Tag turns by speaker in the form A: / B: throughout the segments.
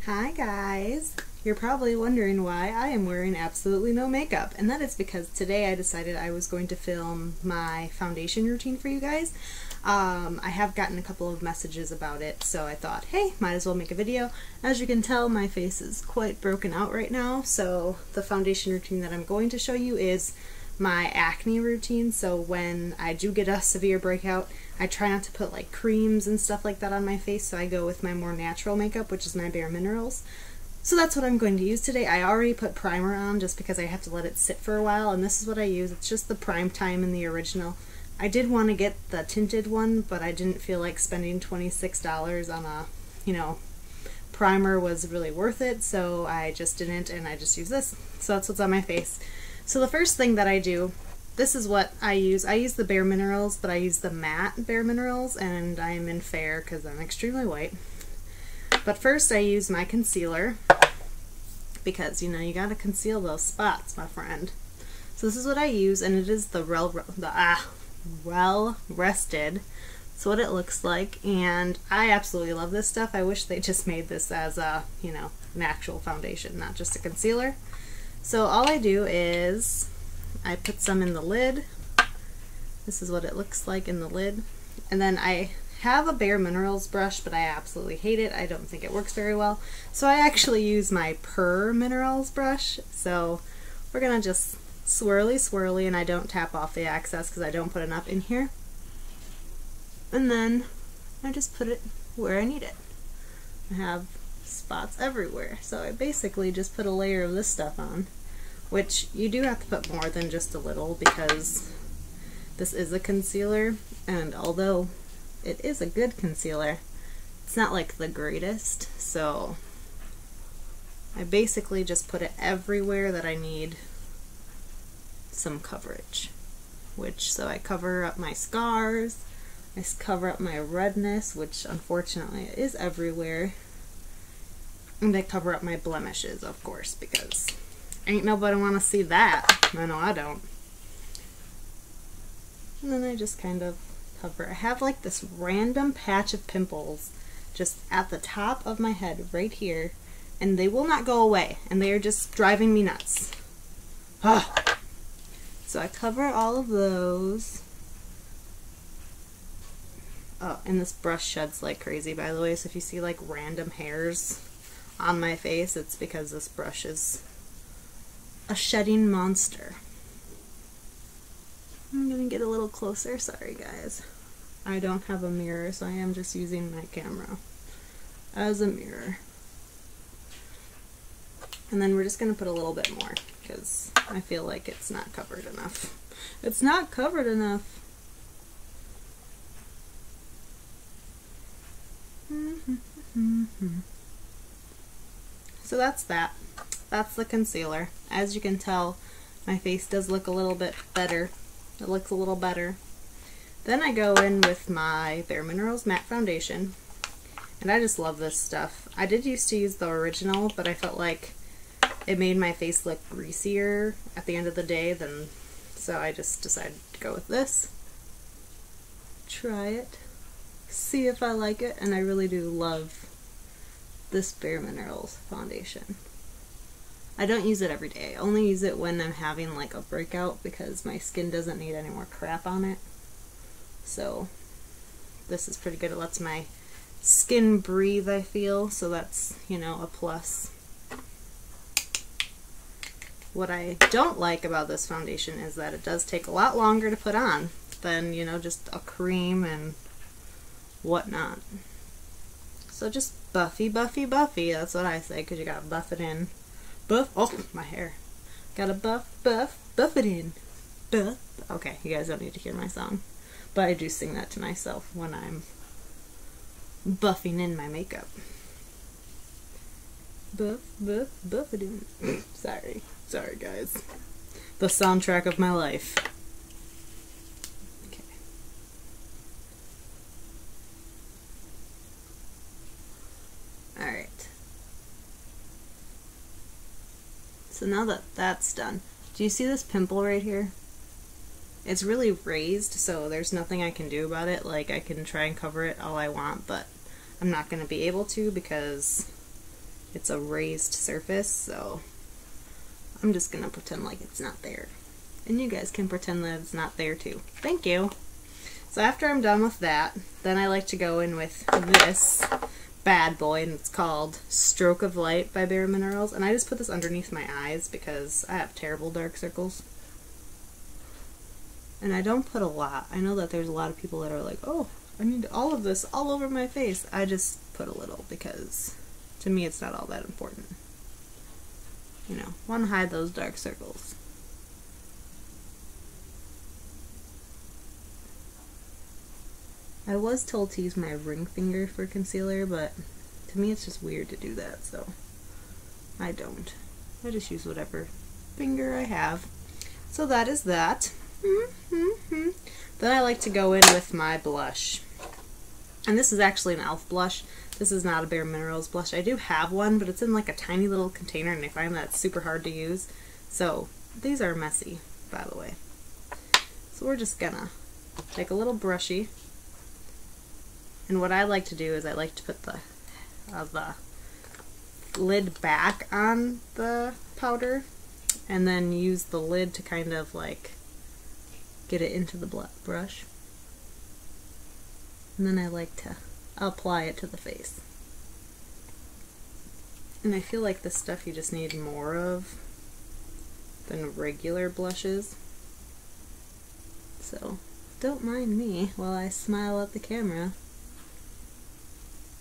A: Hi guys! You're probably wondering why I am wearing absolutely no makeup, and that is because today I decided I was going to film my foundation routine for you guys. I have gotten a couple of messages about it, so I thought, hey, might as well make a video. As you can tell, my face is quite broken out right now, so the foundation routine that I'm going to show you is my acne routine. So when I do get a severe breakout, I try not to put like creams and stuff like that on my face, so I go with my more natural makeup, which is my BareMinerals. So that's what I'm going to use today. I already put primer on just because I have to let it sit for a while, and this is what I use. It's just the Prime Time in the original. I did want to get the tinted one, but I didn't feel like spending $26 on a, primer was really worth it, so I just didn't, and I just use this. So that's what's on my face. So the first thing that I do, this is what I use. I use the BareMinerals, but I use the matte BareMinerals, and I'm in fair because I'm extremely white. But first I use my concealer, because, you gotta conceal those spots, my friend. So this is what I use, and it is the Well Rested. That's what it looks like, and I absolutely love this stuff. I wish they just made this as a, an actual foundation, not just a concealer. So all I do is I put some in the lid. This is what it looks like in the lid. And then I have a BareMinerals brush, but I absolutely hate it. I don't think it works very well. So I actually use my BareMinerals brush. So we're gonna just swirly, and I don't tap off the excess because I don't put enough in here. And then I just put it where I need it. I have spots everywhere, so I basically just put a layer of this stuff on, which you do have to put more than just a little because this is a concealer, and although it is a good concealer, it's not like the greatest, so I basically just put it everywhere that I need some coverage, so I cover up my scars, I cover up my redness, which unfortunately is everywhere, and I cover up my blemishes, of course, because ain't nobody want to see that. I know I don't. And then I just kind of cover. I have like this random patch of pimples just at the top of my head right here, and they will not go away, and they are just driving me nuts. Ah. So I cover all of those. Oh, and this brush sheds like crazy, by the way, so if you see like random hairs on my face, it's because this brush is a shedding monster. I'm gonna get a little closer. Sorry guys, I don't have a mirror, so I am just using my camera as a mirror. And then we're just gonna put a little bit more because I feel like it's not covered enough. It's not covered enough. So that's that. That's the concealer. As you can tell, my face does look a little bit better. It looks a little better. Then I go in with my BareMinerals matte foundation, and I just love this stuff. I did used to use the original, but I felt like it made my face look greasier at the end of the day, so I just decided to go with this. Try it. See if I like it, and I really do love this BareMinerals foundation. I don't use it every day. I only use it when I'm having like a breakout because my skin doesn't need any more crap on it. So this is pretty good. It lets my skin breathe, I feel, so that's, a plus. What I don't like about this foundation is that it does take a lot longer to put on than, just a cream and whatnot. So just buffy, that's what I say, because you gotta buff it in. Oh, my hair. Gotta buff it in. Buff. Okay, you guys don't need to hear my song, but I do sing that to myself when I'm buffing in my makeup. Buff it in. Sorry guys. The soundtrack of my life. Alright. So now that that's done, do you see this pimple right here? It's really raised, so there's nothing I can do about it. Like, I can try and cover it all I want, but I'm not going to be able to because it's a raised surface, so I'm just gonna pretend like it's not there. And you guys can pretend that it's not there too. Thank you. So after I'm done with that, then I like to go in with this bad boy, and it's called Stroke of Light by BareMinerals. And I just put this underneath my eyes because I have terrible dark circles. And I don't put a lot. I know that there's a lot of people that are like, oh, I need all of this all over my face. I just put a little because to me it's not all that important. You know, want to hide those dark circles. I was told to use my ring finger for concealer, but to me it's just weird to do that, so I don't. I just use whatever finger I have. So that is that. Then I like to go in with my blush. And this is actually an e.l.f. blush. This is not a BareMinerals blush. I do have one, but it's in like a tiny little container, and I find that super hard to use. So these are messy, by the way. So we're just gonna take a little brushy. And what I like to do is I like to put the lid back on the powder, and then use the lid to kind of like get it into the brush. And then I like to apply it to the face. And I feel like this stuff you just need more of than regular blushes. So don't mind me while I smile at the camera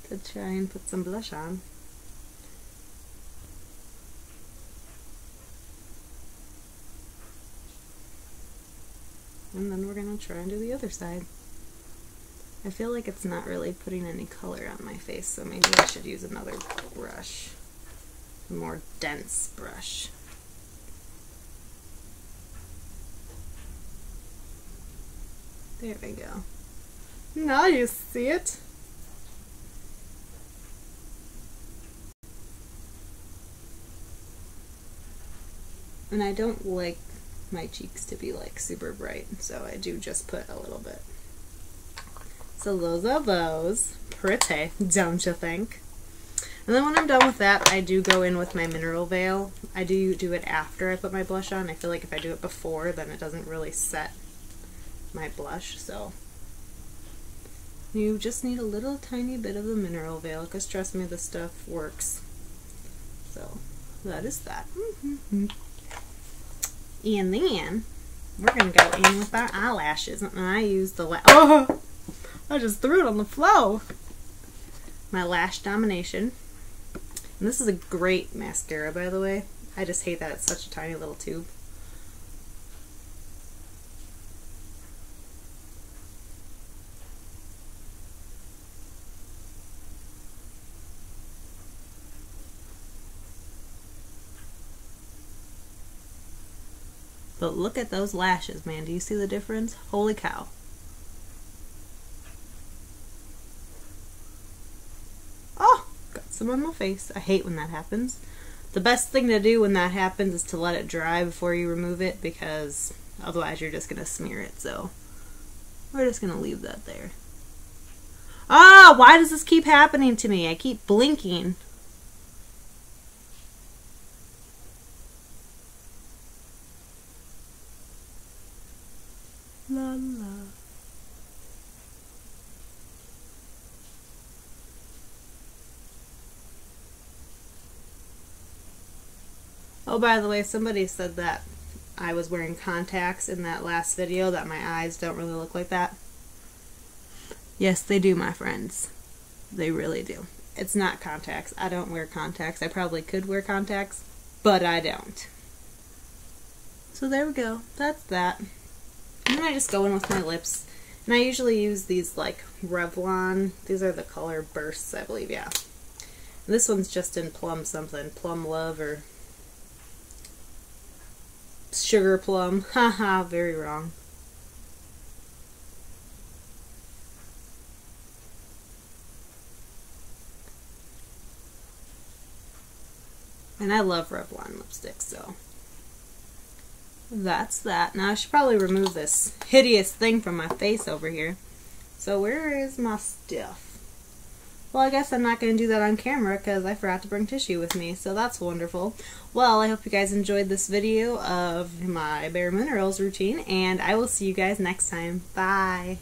A: to try and put some blush on. And then we're going to try and do the other side. I feel like it's not really putting any color on my face, so maybe I should use another brush. A more dense brush. There we go. Now you see it. And I don't like my cheeks to be like super bright, so I do just put a little bit. So those are those. Pretty, don't you think? And then when I'm done with that, I do go in with my mineral veil. I do it after I put my blush on. I feel like if I do it before, then it doesn't really set my blush, so you just need a little tiny bit of the mineral veil, because trust me, this stuff works. So that is that. And then we're going to go in with our eyelashes. And I use the oh! I just threw it on the floor. My Lash Domination. And this is a great mascara, by the way. I just hate that it's such a tiny little tube. But look at those lashes, man. Do you see the difference? Holy cow. Oh, got some on my face. I hate when that happens. The best thing to do when that happens is to let it dry before you remove it, because otherwise you're just going to smear it. So we're just going to leave that there. Ah, why does this keep happening to me? I keep blinking. La la. Oh, by the way, somebody said that I was wearing contacts in that last video, that my eyes don't really look like that. Yes, they do, my friends. They really do. It's not contacts. I don't wear contacts. I probably could wear contacts, but I don't. So there we go. That's that. And then I just go in with my lips. And I usually use these like Revlon. These are the color bursts, I believe, yeah. And this one's just in plum something. Plum Love or Sugar Plum. Haha, very wrong. And I love Revlon lipstick, so that's that. Now I should probably remove this hideous thing from my face over here. So where is my stuff? Well, I guess I'm not going to do that on camera because I forgot to bring tissue with me, so that's wonderful. Well, I hope you guys enjoyed this video of my BareMinerals routine, and I will see you guys next time. Bye!